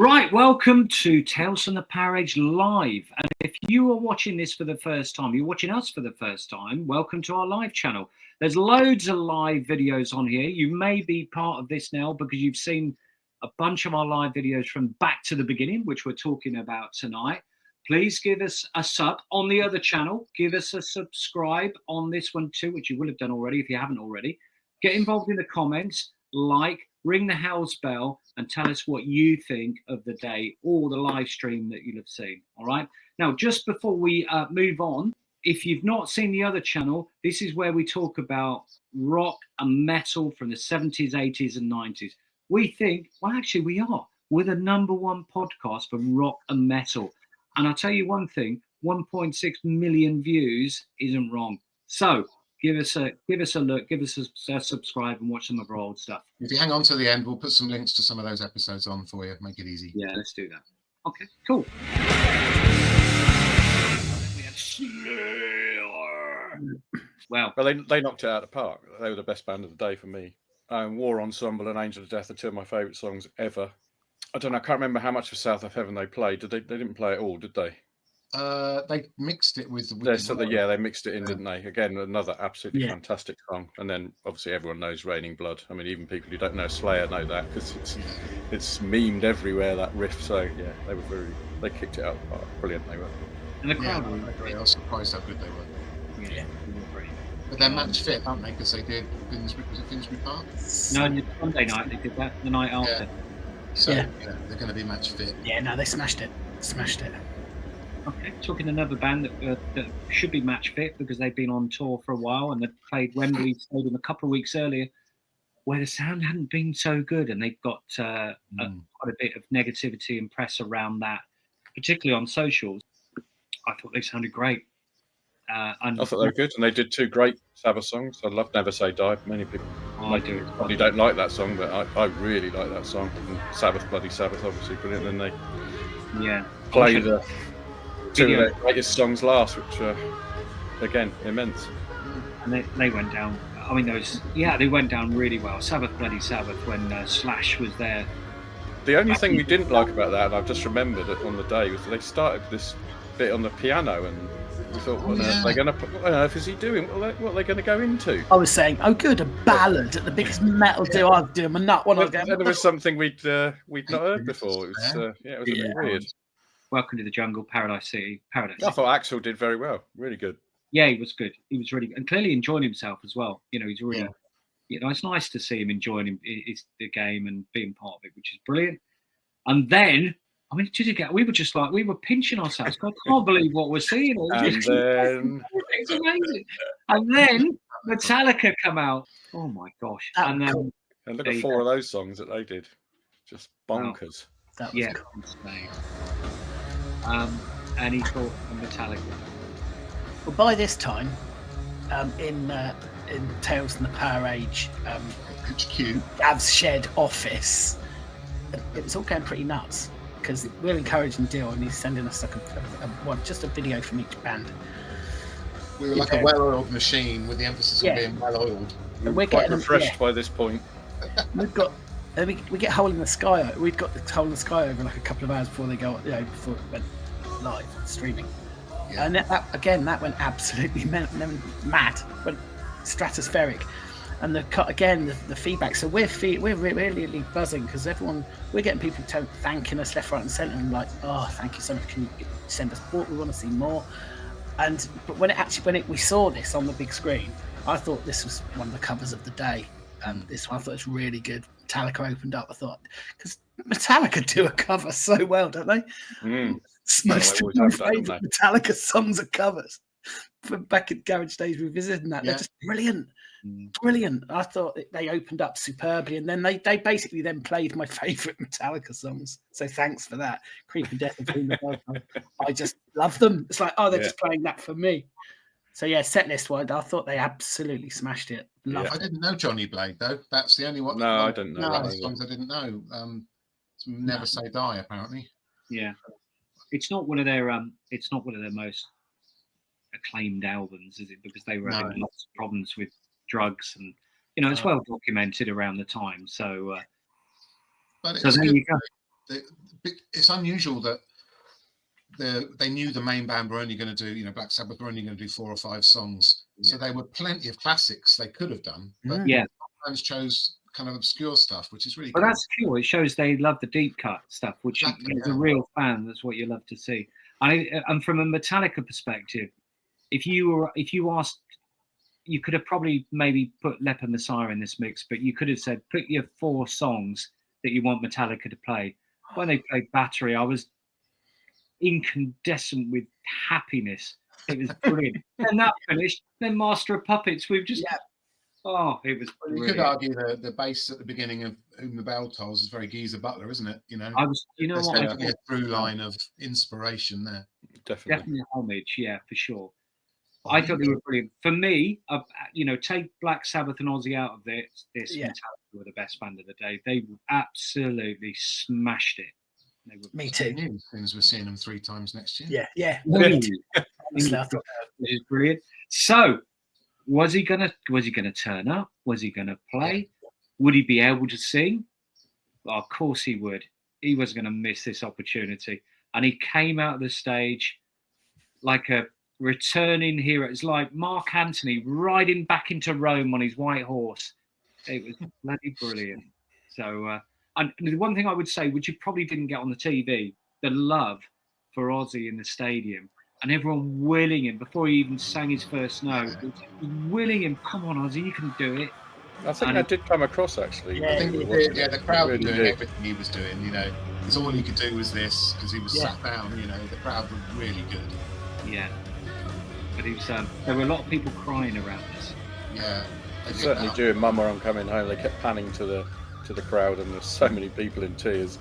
Right, welcome to Tales from the PowerAge Live. And if you are watching this for the first time, you're watching us for the first time, welcome to our live channel. There's loads of live videos on here. You may be part of this now because you've seen a bunch of our live videos from back to the beginning, which we're talking about tonight. Please give us a sub on the other channel. Give us a subscribe on this one too, which you will have done already if you haven't already. Get involved in the comments, like, ring the house bell, and tell us what you think of the day or the live stream that you'll have seen. All right. Now, just before we move on, if you've not seen the other channel, this is where we talk about rock and metal from the 70s, 80s, and 90s. We think, well, actually, we are. We're the #1 podcast for rock and metal. And I'll tell you one thing: 1.6 million views isn't wrong. So give us a look, give us a subscribe, and watch some of our old stuff. If you hang on to the end, we'll put some links to some of those episodes on for you. Make it easy. Yeah, let's do that. Okay, cool. Well, they knocked it out of the park. They were the best band of the day for me. War Ensemble and Angel of Death are two of my favourite songs ever. I don't know. I can't remember how much of South of Heaven they played. They didn't play it all, did they? They mixed it with they mixed it in, didn't they? Again, another absolutely fantastic song. And then obviously everyone knows Raining Blood. I mean, even people who don't know Slayer know that because it's memed everywhere, that riff. So yeah, they kicked it out of the park. Brilliant they were. And the crowd I was surprised how good they were. Yeah. But they're match fit, aren't they? Because they did Finsbury Park? No, Sunday night they did that. The night after. So they're going to be match fit. Yeah, no, they smashed it. Okay, talking another band that should be match fit because they've been on tour for a while and they played Wembley Stadium a couple of weeks earlier, where the sound hadn't been so good, and they've got quite a bit of negativity and press around that, particularly on socials. I thought they sounded great. I thought they were good, and they did two great Sabbath songs. I love Never Say Die. Many people probably don't like that song, but I really like that song. And Sabbath, Bloody Sabbath, obviously brilliant. And they play the two of their greatest songs last, which are again immense. And they went down. I mean, they went down really well. Sabbath, Bloody Sabbath, when Slash was there. The only thing we didn't like about that, and I've just remembered it on the day, was they started this bit on the piano, and we thought, what on earth is he doing? What are they going to go into? I was saying, oh, good, a ballad at the biggest metal do I've done. I'm not one of them. There was something we'd not heard before. It was a bit weird. Welcome to the Jungle, Paradise City. I thought Axel did very well, really good. Yeah, he was good. He was really good, and clearly enjoying himself as well. You know, he's really. You know, it's nice to see him enjoying the game and being part of it, which is brilliant. And then, I mean, we were just like, we were pinching ourselves. I can't believe what we're seeing. And then it's amazing. And then Metallica come out. Oh my gosh! And look at 4 of those songs that they did, just bonkers. Wow. That was insane. And he thought Metallica. Well, by this time, in Tales from the PowerAge HQ, Gav's shed office, it was all going pretty nuts because we're encouraging Dill and he's sending us like just a video from each band. We were like a well-oiled machine with the emphasis on being well-oiled. And we're quite refreshed by this point. We've got. We get Hole in the Sky. We'd got the Hole in the Sky over like a couple of hours before they before it went live streaming. Yeah. And that went absolutely mad, went stratospheric. And the feedback. So we're really buzzing because we're getting people thanking us left, right, and centre, and like, oh, thank you so much. Can you send us support? We want to see more. But when we saw this on the big screen, I thought this was one of the covers of the day. This one I thought was really good. Metallica opened up. I thought because Metallica do a cover so well, don't they? Most of my favourite Metallica songs are covers. From back at Garage Days Revisited and that, they're just brilliant. Brilliant. I thought they opened up superbly, and then they basically then played my favourite Metallica songs. So thanks for that. Creep and Death and Queen of Love. I just love them. It's like, they're just playing that for me. So yeah, set list wise, I thought they absolutely smashed it. I didn't know Johnny Blade though. That's the only one. No, I didn't know. Other songs I didn't know. Never Say Die, apparently. Yeah, it's not one of their most acclaimed albums, is it? Because they were having lots of problems with drugs, and it's well documented around the time. So, but so there you go. it's unusual that they knew the main band were only going to do, Black Sabbath were only going to do 4 or 5 songs. So there were plenty of classics they could have done, but sometimes chose kind of obscure stuff, which is really cool. But that's cool. It shows they love the deep cut stuff, which as a real fan, that's what you love to see. And from a Metallica perspective, if you asked, you could have probably maybe put Leper Messiah in this mix, but you could have said, put your 4 songs that you want Metallica to play. When they played Battery, I was incandescent with happiness. It was brilliant. And that finished, then Master of Puppets. We've just it was brilliant. You could argue the bass at the beginning of Whom the Bell Tolls is very Geezer Butler, isn't it? There's definitely a through line of inspiration there. Definitely homage, for sure. I thought they were brilliant. For me, take Black Sabbath and Ozzy out of this. Metallica were the best band of the day. They absolutely smashed it. Me too. As soon as we're seeing them 3 times next year. Yeah. It is brilliant. So, was he gonna turn up? Was he gonna play? Would he be able to sing? Well, of course he would. He was going to miss this opportunity, and he came out of the stage like a returning hero. It's like Mark Antony riding back into Rome on his white horse. It was bloody brilliant. So, and the one thing I would say, which you probably didn't get on the TV, the love for Ozzy in the stadium, and everyone willing him before he even sang his first note, willing him, come on, Ozzy, you can do it. I think that did come across, actually. I think the crowd were doing everything he was doing, because all he could do was this, because he was sat down, the crowd were really good. Yeah. But he was, there were a lot of people crying around this. Yeah. Certainly during Mama I'm Coming Home, they kept panning to the crowd, and there's so many people in tears.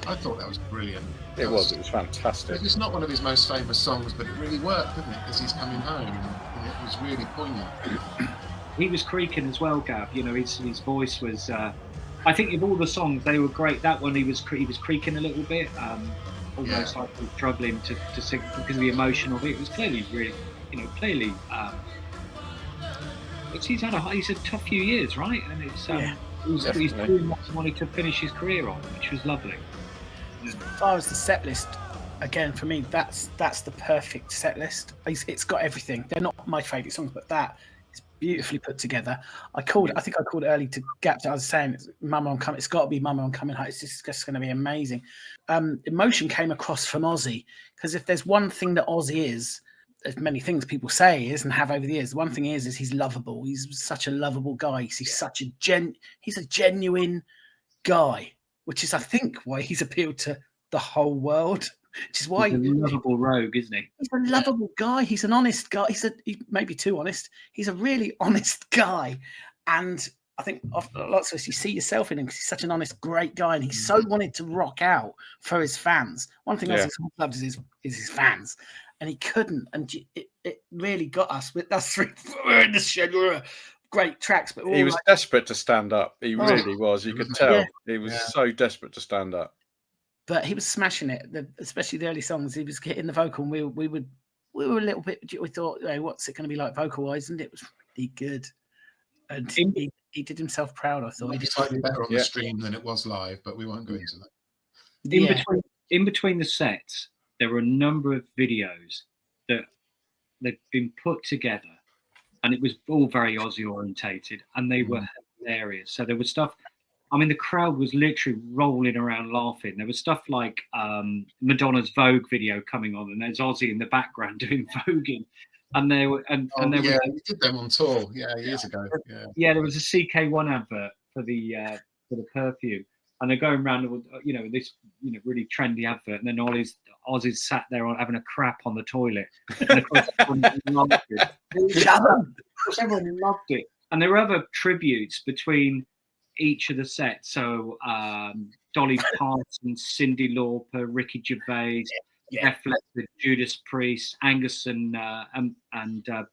I thought that was brilliant. It was fantastic. It's not one of his most famous songs, but it really worked, didn't it? Because he's coming home, and it was really poignant. He was creaking as well, Gav. His voice was. I think of all the songs, they were great. That one, he was creaking a little bit, almost like he was struggling to sing because of the emotion of it. It was clearly really, he's had a tough few years, right? And he's doing what he wanted to finish his career on, which was lovely. As far as the set list, again, for me, that's the perfect set list. It's got everything. They're not my favourite songs, but that is beautifully put together. I think I called early to Gap. I was saying, Mama, I'm Coming. It's got to be Mama, I'm Coming Home. It's just going to be amazing. Emotion came across from Ozzy, because if there's one thing that Ozzy is, as many things people say he is and have over the years, the one thing is he's lovable. He's such a lovable guy. He's such he's a genuine guy, which is, I think, why he's appealed to the whole world. Which is why he's a lovable rogue, isn't he? He's a lovable guy. He's an honest guy. He may be too honest. He's a really honest guy, and I think lots of us, you see yourself in him because he's such an honest, great guy, and he so wanted to rock out for his fans. One thing Ozzy loved is his fans, and he couldn't, and it really got us. With us 3 in the shed, great tracks, but he was desperate to stand up. He really was. You could tell he was so desperate to stand up. But he was smashing it, especially the early songs. He was hitting the vocal, and we were a little bit. We thought, what's it going to be like vocal-wise? And it was really good. And he did himself proud. I thought he did slightly better on the stream than it was live, but we won't go into that. In between the sets, there were a number of videos that they've been put together, and it was all very Ozzy orientated, and they were hilarious. So there was stuff. I mean, the crowd was literally rolling around laughing. There was stuff like Madonna's Vogue video coming on, and there's Ozzy in the background doing voguing. And they were, we did them on tour, years ago. Yeah, there was a CK1 advert for the perfume, and they're going around with this really trendy advert, and then Ozzy's sat there having a crap on the toilet, and of course everyone loved it. And there were other tributes between each of the sets. So Dolly Parton, Cyndi Lauper, Ricky Gervais, Def Leppard, Judas Priest, Angus and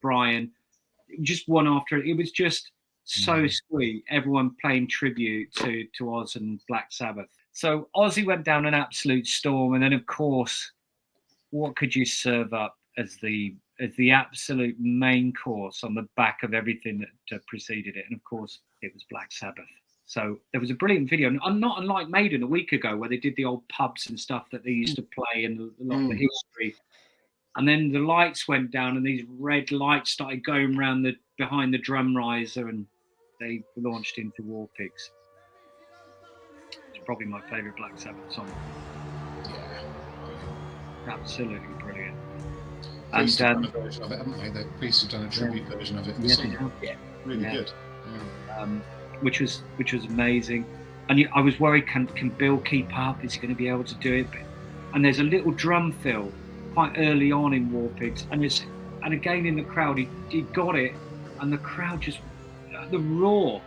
Brian. Just one after it was just so sweet. Everyone playing tribute to Oz and Black Sabbath. So Ozzy went down an absolute storm, and then of course, what could you serve up as the absolute main course on the back of everything that preceded it? And of course, it was Black Sabbath. So there was a brilliant video, and not unlike Maiden a week ago, where they did the old pubs and stuff that they used to play and a lot of the history. And then the lights went down, and these red lights started going around behind the drum riser, and they launched into War Pigs. It's probably my favourite Black Sabbath song. Yeah, absolutely brilliant. Priests have done a version of it, haven't they? The Priests have done a tribute version of it. Really good. Which was amazing. And I was worried, can Bill keep up? Is he going to be able to do it? And there's a little drum fill quite early on in War Pigs, and again in the crowd, he got it, and the crowd just, the roar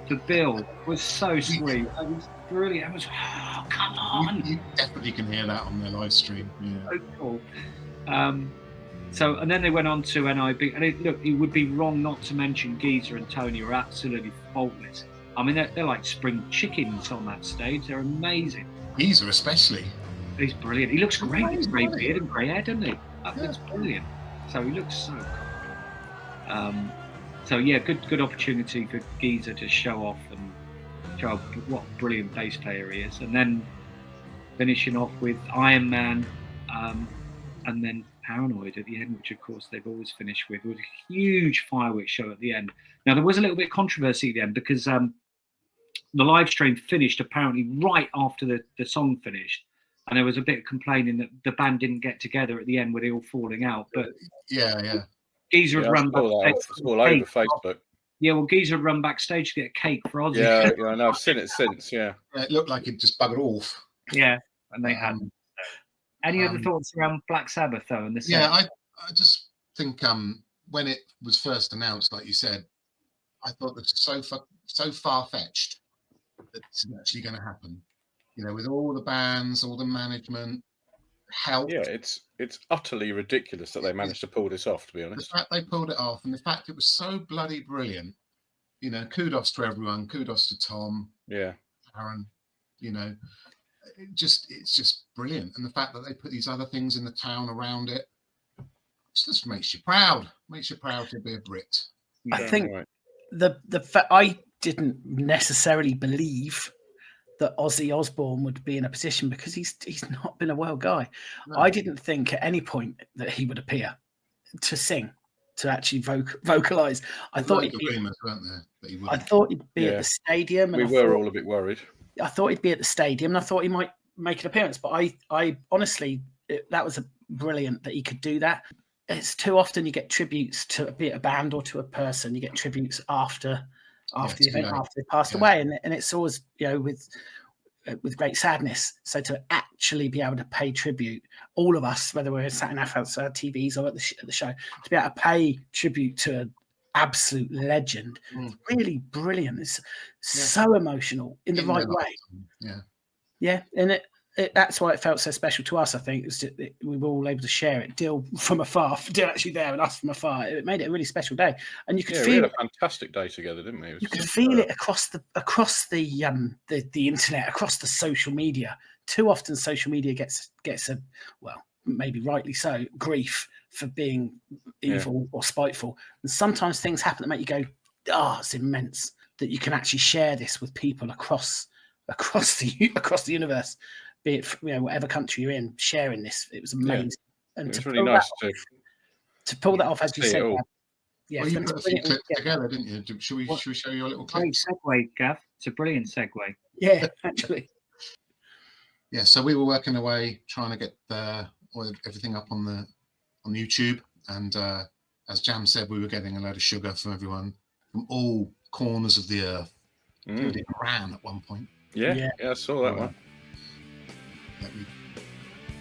for Bill was so sweet. It was brilliant. It was, oh, come on. You definitely can hear that on their live stream. Yeah. So cool. And then they went on to NIB, and it would be wrong not to mention Geezer and Tony are absolutely faultless. I mean, they're like spring chickens on that stage. They're amazing. Geezer especially. He's brilliant. He looks great with grey beard and grey hair, doesn't he? That looks brilliant. So he looks so cool. So yeah, good opportunity for Geezer to show off and show what a brilliant bass player he is. And then finishing off with Iron Man, and then Paranoid at the end, which of course they've always finished with a huge fireworks show at the end. Now there was a little bit of controversy at the end because the live stream finished apparently right after the song finished, and there was a bit of complaining that the band didn't get together at the end, where they all falling out. But Geezer had run backstage. It's all over Facebook. Yeah, well, Geezer had run backstage to get a cake for Ozzy. Yeah, I know. I've seen it since. Yeah, it looked like it just buggered off. Yeah, and they hadn't. Any other thoughts around Black Sabbath, though? I just think when it was first announced, like you said, I thought that so far-fetched that it's actually going to happen. You know, with all the bands, all the management, help. Yeah, it's utterly ridiculous that they managed to pull this off, to be honest. The fact they pulled it off, and the fact it was so bloody brilliant. You know, kudos to everyone. Kudos to Tom. Yeah. Aaron. You know. It's just brilliant, and the fact that they put these other things in the town around it just makes you proud. Makes you proud to be a Brit. I think I didn't necessarily believe that Ozzy Osbourne would be in a position, because he's not been a well guy. No. I didn't think at any point that he would appear to sing, to actually vocalize. I thought he'd be at the stadium. And we were all a bit worried. I thought he'd be at the stadium, and I thought he might make an appearance. But I honestly, that was brilliant that he could do that. It's too often you get tributes to be it a band or to a person. You get tributes after the event, after they passed away, and it's always, you know, with great sadness. So to actually be able to pay tribute, all of us, whether we're sat in our TVs or at the show, to be able to pay tribute to an absolute legend, really brilliant. It's so emotional in the right way. Yeah, and that's why it felt so special to us. I think it was just, we were all able to share it. Dill from afar, Dill actually there, and us from afar. It made it a really special day, and you could feel we had a fantastic day together, didn't we? You could feel it across the internet, across the social media. Too often, social media gets a, well, maybe rightly so, grief for being evil or spiteful. And sometimes things happen that make you go, "Oh, it's immense that you can actually share this with people across the universe." Be it, you know, whatever country you're in, sharing this, it was amazing. And it's really nice to pull that off, as you said. Well, you put a few clips together, didn't you? Should we show you a little clip? Great segue, Gav. It's a brilliant segue. Yeah, actually. Yeah, so we were working away trying to get everything up on YouTube, and as Jam said, we were getting a load of sugar from everyone from all corners of the earth, including Iran at one point. Yeah, I saw that one. Let me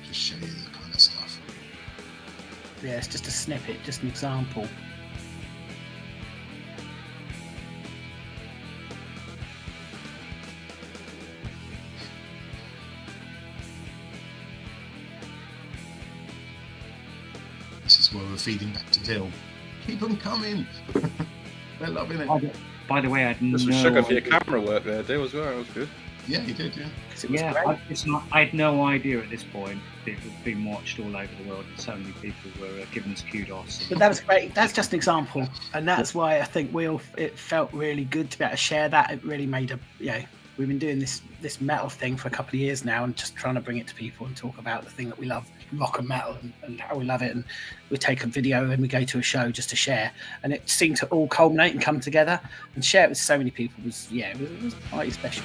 just show you the kind of stuff. Yeah, it's just a snippet, just an example. This is where we're feeding back to Dill. Keep them coming. They're loving it. By the way, I had There's some sugar for your camera work there, Dill, as well. That was good. Yeah, he did. Yeah. Yeah, I had no idea at this point it was being watched all over the world, and so many people were giving us kudos. But that was great. That's just an example, and that's why I think it felt really good to be able to share that. It really made we've been doing this metal thing for a couple of years now, and just trying to bring it to people and talk about the thing that we love, rock and metal, and how we love it. And we take a video and we go to a show just to share, and it seemed to all culminate and come together and share it with so many people. It was quite special.